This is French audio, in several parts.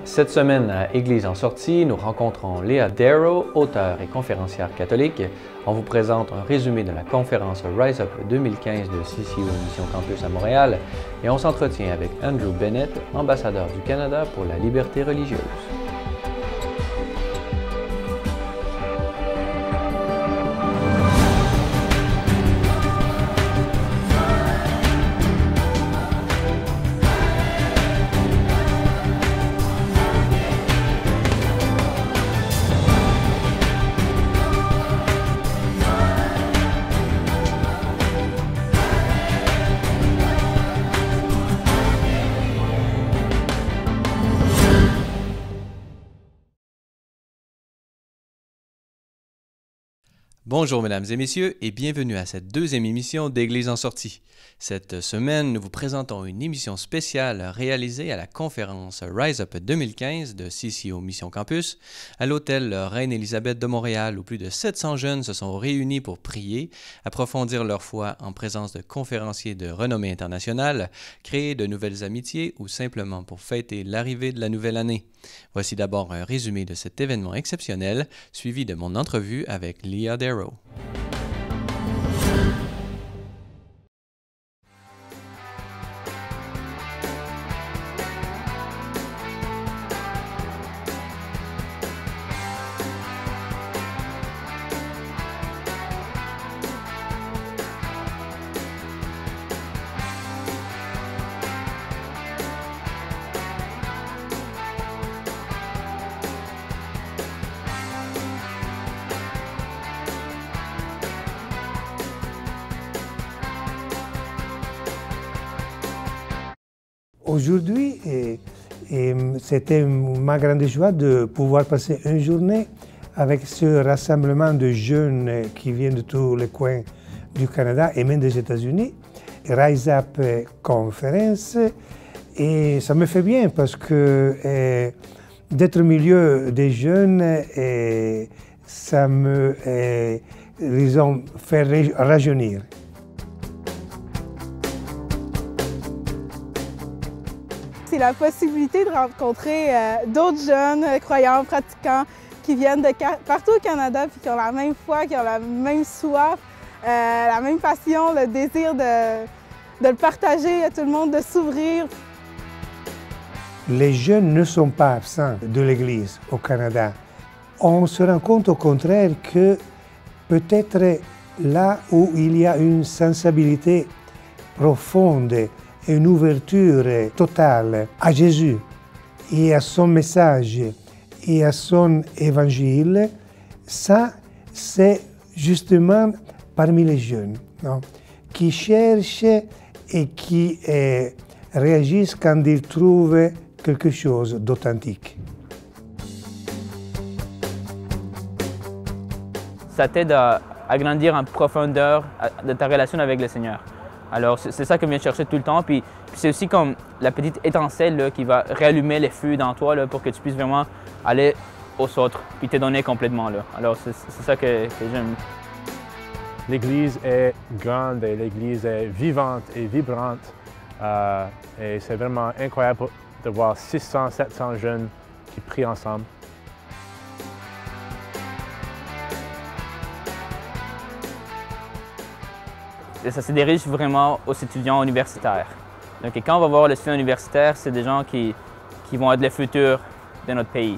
Cette semaine à Église en sortie, nous rencontrons Leah Darrow, auteure et conférencière catholique. On vous présente un résumé de la conférence Rise Up 2015 de CCO Mission Campus à Montréal et on s'entretient avec Andrew Bennett, ambassadeur du Canada pour la liberté religieuse. Bonjour mesdames et messieurs et bienvenue à cette deuxième émission d'Église en sortie. Cette semaine, nous vous présentons une émission spéciale réalisée à la conférence Rise Up 2015 de CCO Mission Campus à l'hôtel Reine-Élisabeth de Montréal où plus de 700 jeunes se sont réunis pour prier, approfondir leur foi en présence de conférenciers de renommée internationale, créer de nouvelles amitiés ou simplement pour fêter l'arrivée de la nouvelle année. Voici d'abord un résumé de cet événement exceptionnel, suivi de mon entrevue avec Leah Darrow. Aujourd'hui, c'était ma grande joie de pouvoir passer une journée avec ce rassemblement de jeunes qui viennent de tous les coins du Canada et même des États-Unis, Rise Up Conference. Et ça me fait bien parce que d'être au milieu des jeunes, ça me fait rajeunir. C'est la possibilité de rencontrer d'autres jeunes croyants, pratiquants, qui viennent de partout au Canada et qui ont la même foi, qui ont la même soif, la même passion, le désir de le partager à tout le monde, de s'ouvrir. Les jeunes ne sont pas absents de l'Église au Canada. On se rend compte au contraire que peut-être là où il y a une sensibilité profonde, une ouverture totale à Jésus et à son message et à son évangile, ça c'est justement parmi les jeunes, non? Qui cherchent et qui réagissent quand ils trouvent quelque chose d'authentique. Ça t'aide à grandir en profondeur de ta relation avec le Seigneur. Alors, c'est ça qu'on vient chercher tout le temps. Puis c'est aussi comme la petite étincelle là, qui va rallumer les feux dans toi là, pour que tu puisses vraiment aller aux autres puis te donner complètement. Là. Alors, c'est ça que j'aime. L'Église est grande et l'Église est vivante et vibrante. Et c'est vraiment incroyable de voir 600, 700 jeunes qui prient ensemble. Et ça se dirige vraiment aux étudiants universitaires. Donc, quand on va voir les étudiants universitaires, c'est des gens qui vont être le futur de notre pays.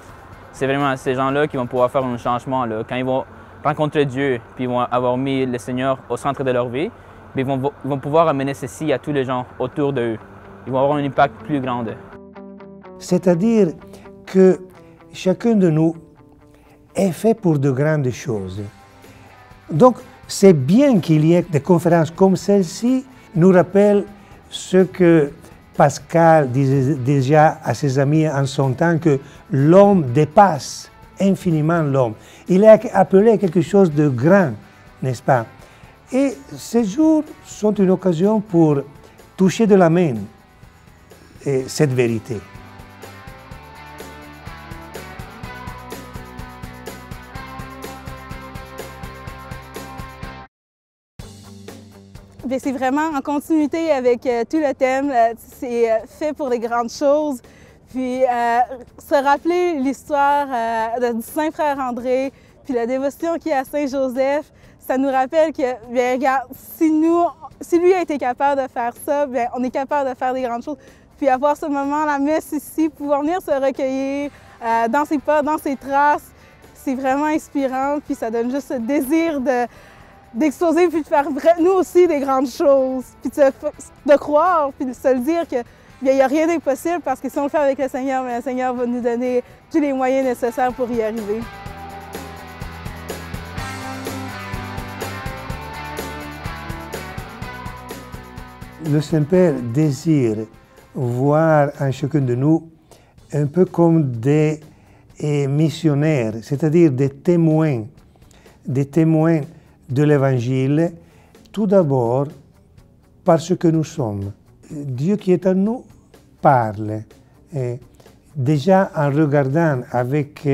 C'est vraiment ces gens-là qui vont pouvoir faire un changement. Là. Quand ils vont rencontrer Dieu, puis ils vont avoir mis le Seigneur au centre de leur vie, ils vont pouvoir amener ceci à tous les gens autour d'eux. Ils vont avoir un impact plus grand. C'est-à-dire que chacun de nous est fait pour de grandes choses. Donc, c'est bien qu'il y ait des conférences comme celle-ci, nous rappellent ce que Pascal disait déjà à ses amis en son temps, que l'homme dépasse infiniment l'homme. Il est appelé à quelque chose de grand, n'est-ce pas? Et ces jours sont une occasion pour toucher de la main cette vérité. C'est vraiment en continuité avec tout le thème. C'est fait pour les grandes choses. Puis se rappeler l'histoire du Saint Frère André, puis la dévotion qu'il y a à Saint Joseph, ça nous rappelle que, bien, regarde, si lui a été capable de faire ça, bien, on est capable de faire des grandes choses. Puis avoir ce moment, la messe ici, pouvoir venir se recueillir dans ses pas, dans ses traces, c'est vraiment inspirant. Puis ça donne juste ce désir d'exposer, puis de faire nous aussi des grandes choses. Puis de croire, puis de se le dire que il n'y a rien d'impossible parce que si on le fait avec le Seigneur, bien, le Seigneur va nous donner tous les moyens nécessaires pour y arriver. Le Saint-Père désire voir en chacun de nous un peu comme des missionnaires, c'est-à-dire des témoins de l'Évangile, tout d'abord parce que nous sommes. Dieu qui est en nous parle. Et déjà en regardant avec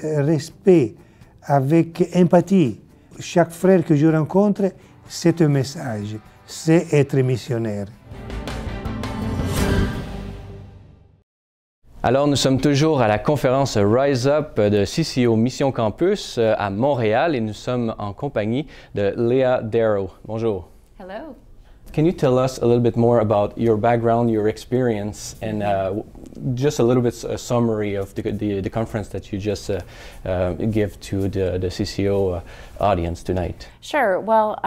respect, avec empathie, chaque frère que je rencontre, c'est un message, c'est être missionnaire. Alors, nous sommes toujours à la conférence Rise Up de CCO Mission Campus à Montréal et nous sommes en compagnie de Leah Darrow. Bonjour. Hello. Can you tell us a little bit more about your background, your experience, and just a little bit a summary of the conference that you just give to the CCO audience tonight? Sure. Well,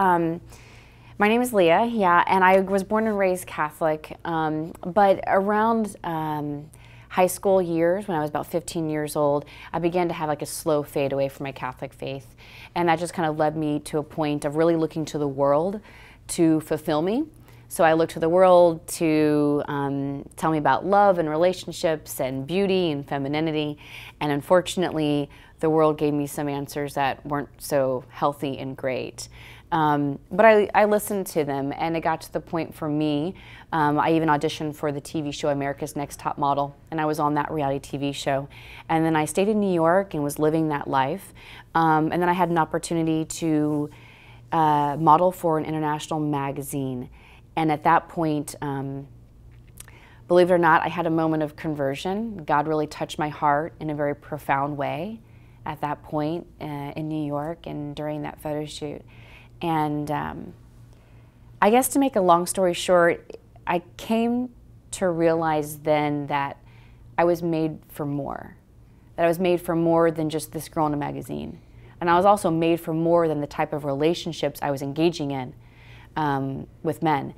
my name is Leah, yeah, and I was born and raised Catholic, but around high school years, when I was about 15 years old, I began to have like a slow fade away from my Catholic faith. And that just kind of led me to a point of really looking to the world to fulfill me. So I looked to the world to tell me about love and relationships and beauty and femininity. And unfortunately, the world gave me some answers that weren't so healthy and great. But I listened to them, and it got to the point for me, I even auditioned for the TV show America's Next Top Model, and I was on that reality TV show. And then I stayed in New York and was living that life. And then I had an opportunity to model for an international magazine. And at that point, believe it or not, I had a moment of conversion. God really touched my heart in a very profound way at that point in New York and during that photo shoot. And I guess to make a long story short, I came to realize then that I was made for more. That I was made for more than just this girl in a magazine. And I was also made for more than the type of relationships I was engaging in with men.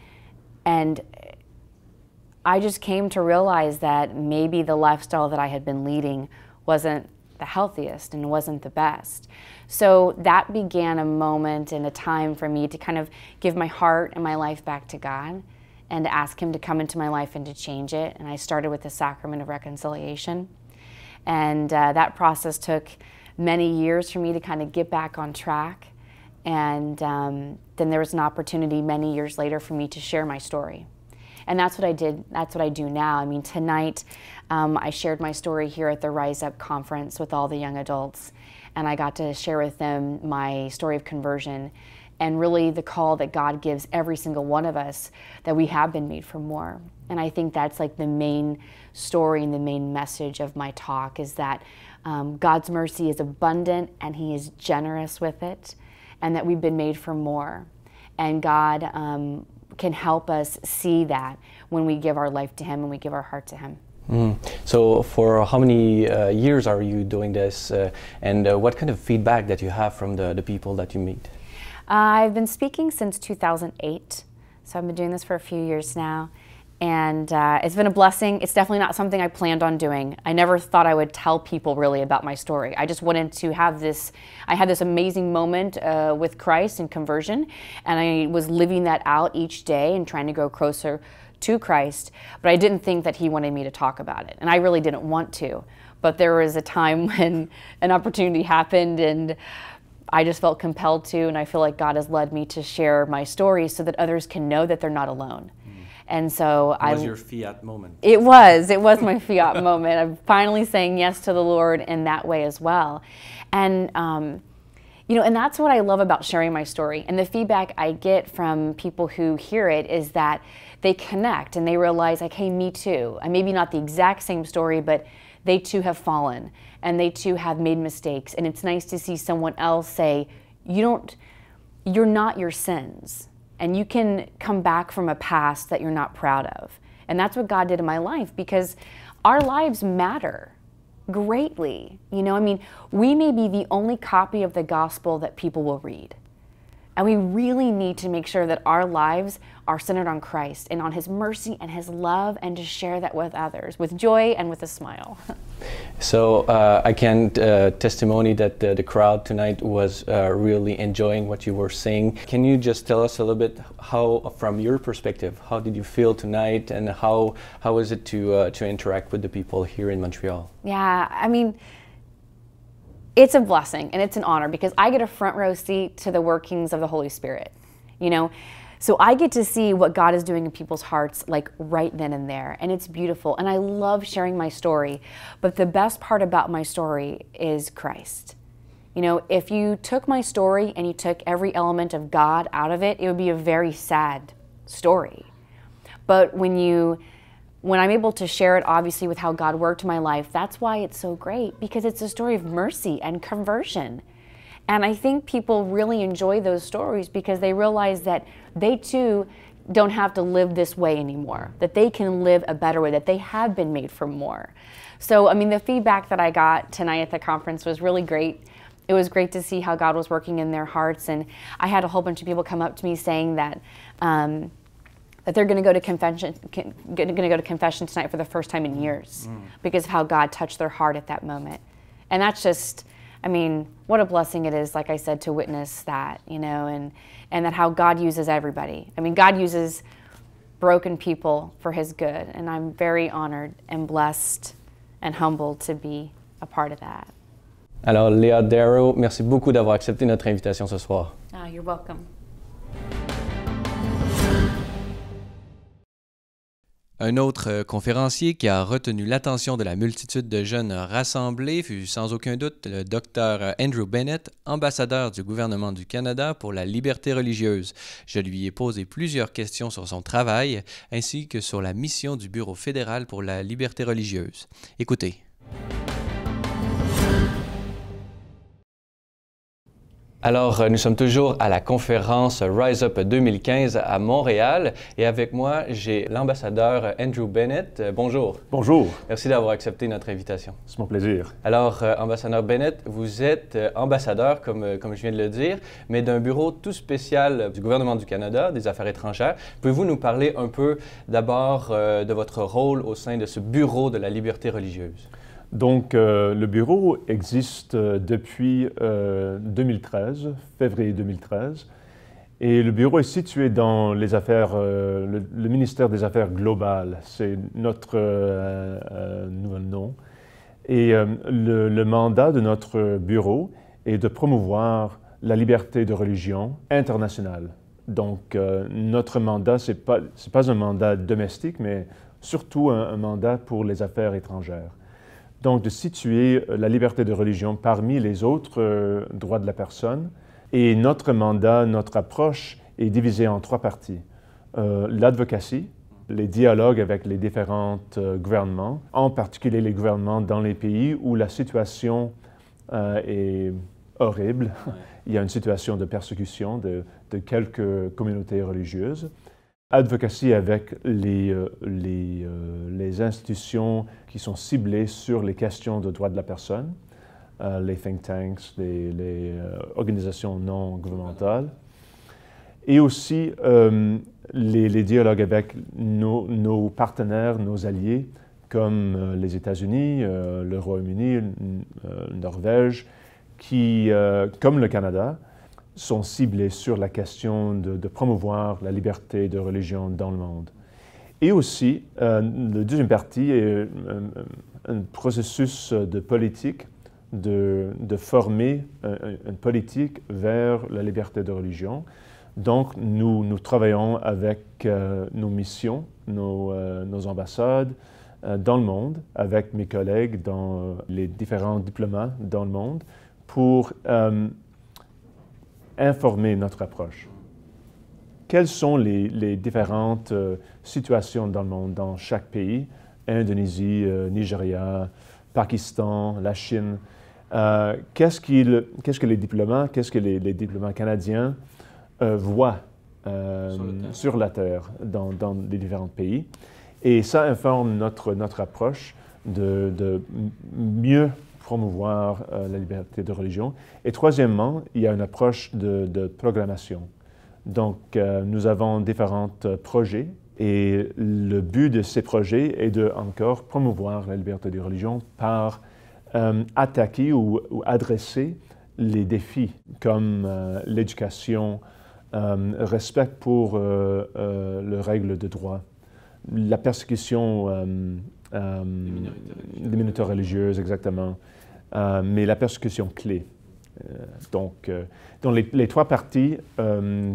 And I just came to realize that maybe the lifestyle that I had been leading wasn't the healthiest and wasn't the best. So that began a moment and a time for me to kind of give my heart and my life back to God and to ask Him to come into my life and to change it. And I started with the sacrament of reconciliation. And that process took many years for me to kind of get back on track. And then there was an opportunity many years later for me to share my story. And that's what I did, that's what I do now. I mean, tonight I shared my story here at the Rise Up conference with all the young adults. And I got to share with them my story of conversion and really the call that God gives every single one of us that we have been made for more. And I think that's like the main story and the main message of my talk is that God's mercy is abundant and He is generous with it, and that we've been made for more. And God can help us see that when we give our life to Him and we give our heart to Him. So for how many years are you doing this, and what kind of feedback that you have from the people that you meet? I've been speaking since 2008, so I've been doing this for a few years now, and it's been a blessing. It's definitely not something I planned on doing. I never thought I would tell people really about my story. I just wanted to have this, I had this amazing moment with Christ and conversion, and I was living that out each day and trying to grow closer to Christ, but I didn't think that He wanted me to talk about it, and I really didn't want to. But there was a time when an opportunity happened and I just felt compelled to, and I feel like God has led me to share my story so that others can know that they're not alone. And so It was your fiat moment. It was my fiat moment. I'm finally saying yes to the Lord in that way as well. And You know, and that's what I love about sharing my story. And the feedback I get from people who hear it is that they connect and they realize, like, hey, me too. And maybe not the exact same story, but they too have fallen and they too have made mistakes. And it's nice to see someone else say, you're not your sins. And you can come back from a past that you're not proud of. And that's what God did in my life, because our lives matter greatly. You know, I mean, we may be the only copy of the gospel that people will read. And we really need to make sure that our lives are centered on Christ and on His mercy and His love, and to share that with others with joy and with a smile. So I can testimony that the crowd tonight was really enjoying what you were saying. Can you just tell us a little bit how, from your perspective, how did you feel tonight, and how is it to interact with the people here in Montreal? Yeah, I mean, it's a blessing and it's an honor, because I get a front row seat to the workings of the Holy Spirit, you know? So I get to see what God is doing in people's hearts, like right then and there, and it's beautiful. And I love sharing my story, but the best part about my story is Christ. You know, if you took my story and you took every element of God out of it, it would be a very sad story. But when I'm able to share it, obviously, with how God worked in my life, that's why it's so great, because it's a story of mercy and conversion. And I think people really enjoy those stories because they realize that they too don't have to live this way anymore, that they can live a better way, that they have been made for more. So, I mean, the feedback that I got tonight at the conference was really great. It was great to see how God was working in their hearts. And I had a whole bunch of people come up to me saying that that they're going to go to confession tonight for the first time in years, because of how God touched their heart at that moment. And that's just, I mean, what a blessing it is, like I said, to witness that, you know, and that how God uses everybody. I mean, God uses broken people for His good, and I'm very honored and blessed and humbled to be a part of that. Alors, Léa Darrow, merci beaucoup d'avoir accepté notre invitation ce soir. Oh, you're welcome. Un autre conférencier qui a retenu l'attention de la multitude de jeunes rassemblés fut sans aucun doute le Dr Andrew Bennett, ambassadeur du gouvernement du Canada pour la liberté religieuse. Je lui ai posé plusieurs questions sur son travail ainsi que sur la mission du Bureau fédéral pour la liberté religieuse. Écoutez. Alors, nous sommes toujours à la conférence Rise Up 2015 à Montréal et avec moi, j'ai l'ambassadeur Andrew Bennett. Bonjour. Bonjour. Merci d'avoir accepté notre invitation. C'est mon plaisir. Alors, ambassadeur Bennett, vous êtes ambassadeur, comme je viens de le dire, mais d'un bureau tout spécial du gouvernement du Canada, des Affaires étrangères. Pouvez-vous nous parler un peu d'abord de votre rôle au sein de ce bureau de la liberté religieuse? Donc, le bureau existe depuis 2013, février 2013, et le bureau est situé dans les affaires, le ministère des Affaires globales, c'est notre nouvel nom. Et le mandat de notre bureau est de promouvoir la liberté de religion internationale. Donc, notre mandat, c'est pas un mandat domestique, mais surtout un mandat pour les affaires étrangères. Donc, de situer la liberté de religion parmi les autres droits de la personne. Et notre mandat, notre approche est divisée en trois parties. L'advocacy, les dialogues avec les différents gouvernements, en particulier les gouvernements dans les pays où la situation est horrible. Ouais. Il y a une situation de persécution de quelques communautés religieuses. Advocacy avec les institutions qui sont ciblées sur les questions de droits de la personne, les think tanks, les organisations non gouvernementales, et aussi les dialogues avec nos partenaires, nos alliés, comme les États-Unis, le Royaume-Uni, Norvège, qui, comme le Canada, sont ciblés sur la question de promouvoir la liberté de religion dans le monde. Et aussi, la deuxième partie est un processus de politique, de former une politique vers la liberté de religion. Donc, nous travaillons avec nos missions, nos ambassades dans le monde, avec mes collègues dans les différents diplomates dans le monde, pour informer notre approche. Quelles sont les différentes situations dans le monde, dans chaque pays, Indonésie, Nigeria, Pakistan, la Chine, qu'est-ce que les diplomates, qu'est-ce que les diplomates canadiens voient sur la Terre dans les différents pays. Et ça informe notre approche de mieux promouvoir la liberté de religion. Et troisièmement, il y a une approche de programmation. Donc, nous avons différents projets et le but de ces projets est de encore promouvoir la liberté de religion par attaquer ou adresser les défis comme l'éducation, respect pour les règles de droit, la persécution des minorités religieuses, exactement, mais la persécution clé. Donc les trois parties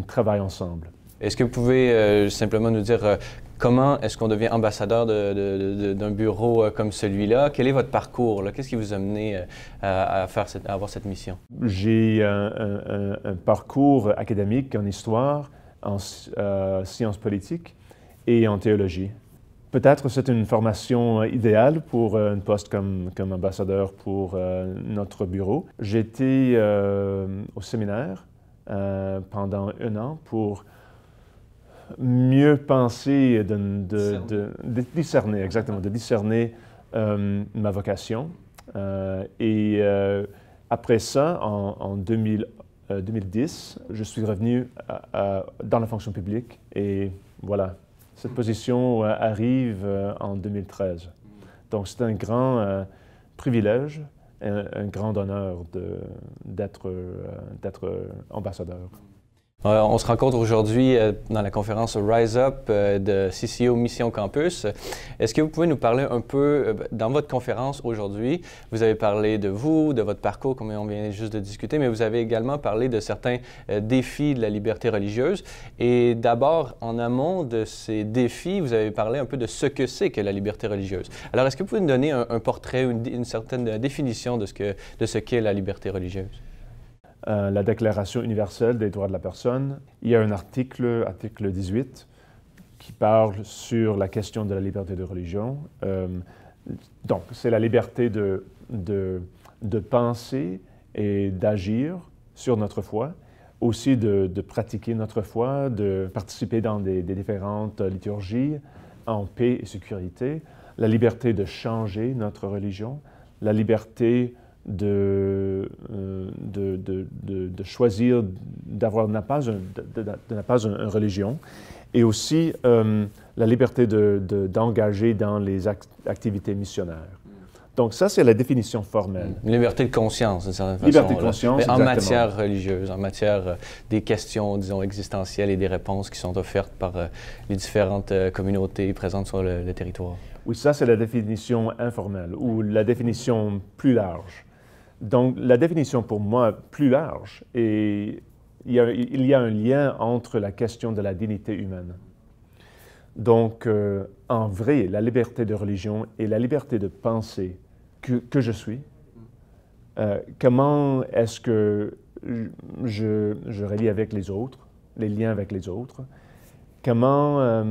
travaillent ensemble. Est-ce que vous pouvez simplement nous dire comment est-ce qu'on devient ambassadeur d'un bureau comme celui-là? Quel est votre parcours? Qu'est-ce qui vous a mené à avoir cette mission? J'ai un parcours académique en histoire, en sciences politiques et en théologie. Peut-être c'est une formation idéale pour un poste comme ambassadeur pour notre bureau. J'étais au séminaire pendant 1 an pour mieux penser, de discerner, exactement, de discerner ma vocation. Et après ça, en 2010, je suis revenu dans la fonction publique et voilà. Cette position arrive en 2013. Donc, c'est un grand privilège, un grand honneur d'être ambassadeur. On se rencontre aujourd'hui dans la conférence Rise Up de CCO Mission Campus. Est-ce que vous pouvez nous parler un peu, dans votre conférence aujourd'hui, vous avez parlé de vous, de votre parcours, comme on vient juste de discuter, mais vous avez également parlé de certains défis de la liberté religieuse. Et d'abord, en amont de ces défis, vous avez parlé un peu de ce que c'est que la liberté religieuse. Alors, est-ce que vous pouvez nous donner un portrait, une certaine définition de ce qu'est la liberté religieuse? La Déclaration universelle des droits de la personne. Il y a un article 18, qui parle sur la question de la liberté de religion. Donc, c'est la liberté de penser et d'agir sur notre foi, aussi de pratiquer notre foi, de participer dans des différentes liturgies en paix et sécurité, la liberté de changer notre religion, la liberté de choisir d'avoir pas une religion, et aussi la liberté d'engager dans les activités missionnaires. Donc ça, c'est la définition formelle. Une liberté de conscience, d'une certaine façon. Liberté de conscience, mais en exactement. matière religieuse, en matière des questions, disons, existentielles et des réponses qui sont offertes par les différentes communautés présentes sur le territoire. Oui, ça, c'est la définition informelle ou la définition plus large. Donc, la définition pour moi plus large, et il y a un lien entre la question de la dignité humaine. Donc, en vrai, la liberté de religion et la liberté de penser que je suis, comment est-ce que je relie avec les autres, les liens avec les autres, comment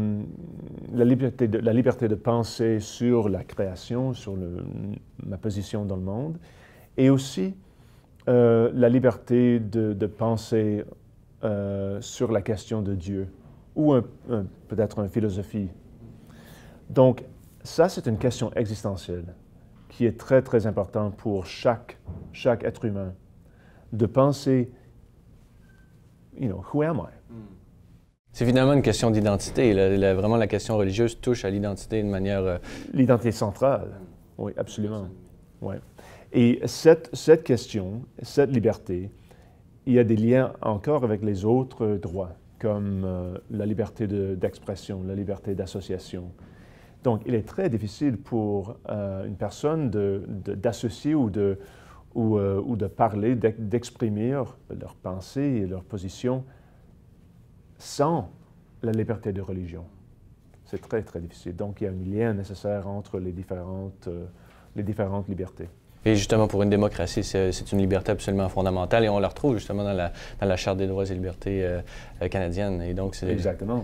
la liberté de penser sur la création, sur ma position dans le monde, et aussi la liberté de penser sur la question de Dieu, ou peut-être une philosophie. Donc, ça, c'est une question existentielle qui est très, très importante pour chaque être humain, de penser, who am I? C'est finalement une question d'identité. Vraiment, la question religieuse touche à l'identité de manière... L'identité centrale, oui, absolument. Ouais. Et cette question, cette liberté, il y a des liens encore avec les autres droits, comme la liberté d'expression, la liberté d'association. Donc, il est très difficile pour une personne d'associer ou de parler, d'exprimer leurs pensées et leurs positions sans la liberté de religion. C'est très, très difficile. Donc, il y a un lien nécessaire entre les différentes libertés. Et justement, pour une démocratie, c'est une liberté absolument fondamentale et on la retrouve justement dans la Charte des droits et libertés canadienne. Et donc, c'est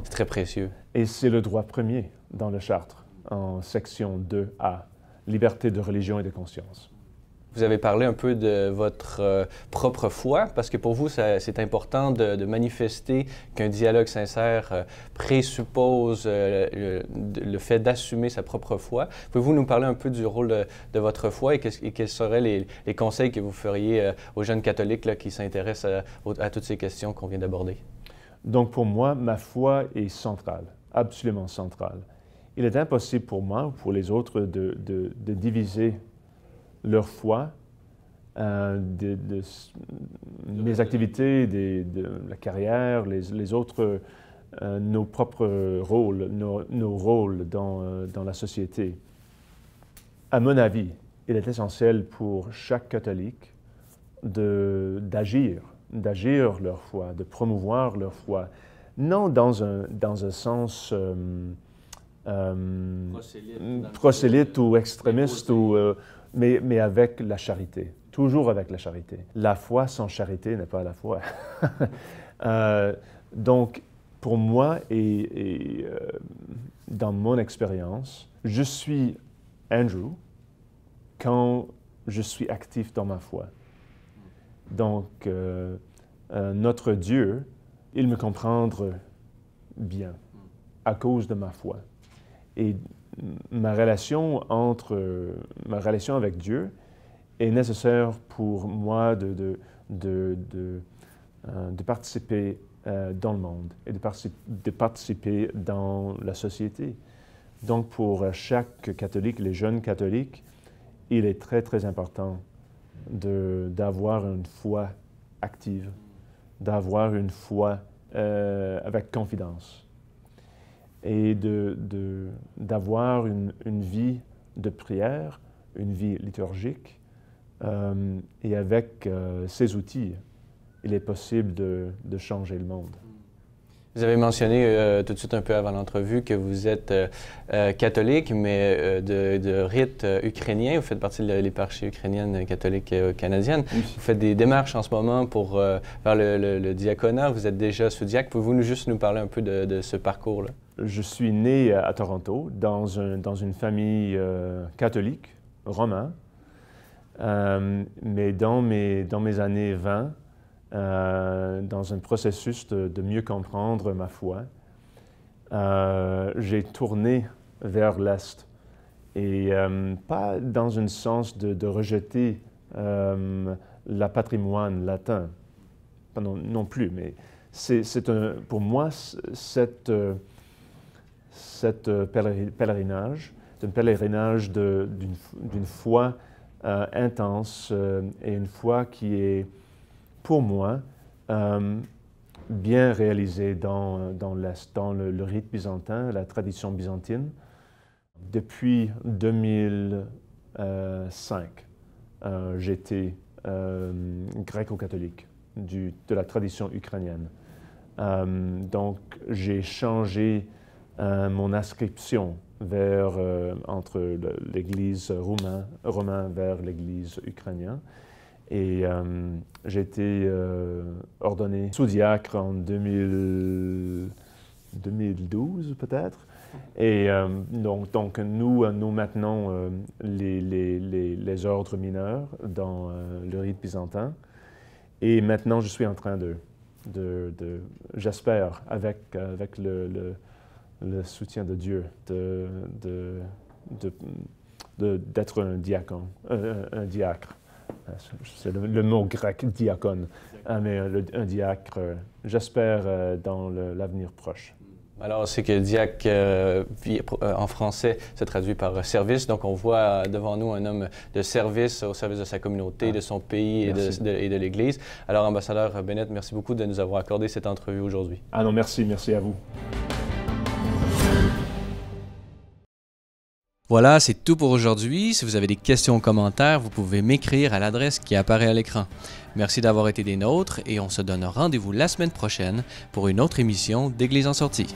très précieux. Et c'est le droit premier dans la Charte, en section 2A, liberté de religion et de conscience. Vous avez parlé un peu de votre propre foi, parce que pour vous, c'est important de manifester qu'un dialogue sincère présuppose le fait d'assumer sa propre foi. Pouvez-vous nous parler un peu du rôle de votre foi et quels seraient les conseils que vous feriez aux jeunes catholiques là, qui s'intéressent à toutes ces questions qu'on vient d'aborder? Donc pour moi, ma foi est centrale, absolument centrale. Il est impossible pour moi ou pour les autres de diviser leur foi, mes activités, de la carrière, les autres, nos propres rôles, nos rôles dans la société. À mon avis, il est essentiel pour chaque catholique d'agir leur foi, de promouvoir leur foi, non dans un sens prosélyte ou extrémiste, mais avec la charité, toujours avec la charité. La foi sans charité n'est pas la foi. Donc, pour moi et dans mon expérience, je suis Andrew quand je suis actif dans ma foi. Donc, notre Dieu, il me comprend bien à cause de ma foi. Et ma relation avec Dieu est nécessaire pour moi de participer dans le monde et de participer dans la société. Donc pour chaque catholique, les jeunes catholiques, il est très, très important d'avoir une foi active, d'avoir une foi avec confidence et d'avoir une vie de prière, une vie liturgique, et avec ces outils, il est possible de changer le monde. Vous avez mentionné tout de suite un peu avant l'entrevue que vous êtes catholique, mais de rite ukrainien. Vous faites partie de l'éparchie ukrainienne catholique canadienne. Oui. Vous faites des démarches en ce moment vers le diaconat. Vous êtes déjà sous-diacre. Pouvez-vous juste nous parler un peu de ce parcours-là? Je suis né à Toronto dans une famille catholique, romain, mais dans mes années 20, dans un processus de mieux comprendre ma foi, j'ai tourné vers l'Est et pas dans un sens de rejeter le patrimoine latin, non plus, mais pour moi, cet pèlerinage, c'est un pèlerinage d'une foi intense et une foi qui est, pour moi, bien réalisée dans l'Est, dans le rite byzantin, la tradition byzantine. Depuis 2005, j'étais gréco-catholique de la tradition ukrainienne. Donc, j'ai changé mon inscription entre l'Église romaine vers l'Église ukrainienne. Et j'ai été ordonné sous-diacre en 2012 peut-être. Et donc nous maintenant les ordres mineurs dans le rite byzantin. Et maintenant je suis en train j'espère avec le soutien de Dieu, d'être un diacre. C'est le mot grec, diacone, mais un diacre, j'espère, dans l'avenir proche. Alors, c'est que diacre, en français, se traduit par service. Donc, on voit devant nous un homme de service au service de sa communauté, de son pays et de l'Église. Alors, ambassadeur Bennett, merci beaucoup de nous avoir accordé cette entrevue aujourd'hui. Ah non, merci à vous. Voilà, c'est tout pour aujourd'hui. Si vous avez des questions ou commentaires, vous pouvez m'écrire à l'adresse qui apparaît à l'écran. Merci d'avoir été des nôtres et on se donne rendez-vous la semaine prochaine pour une autre émission d'Église en sortie.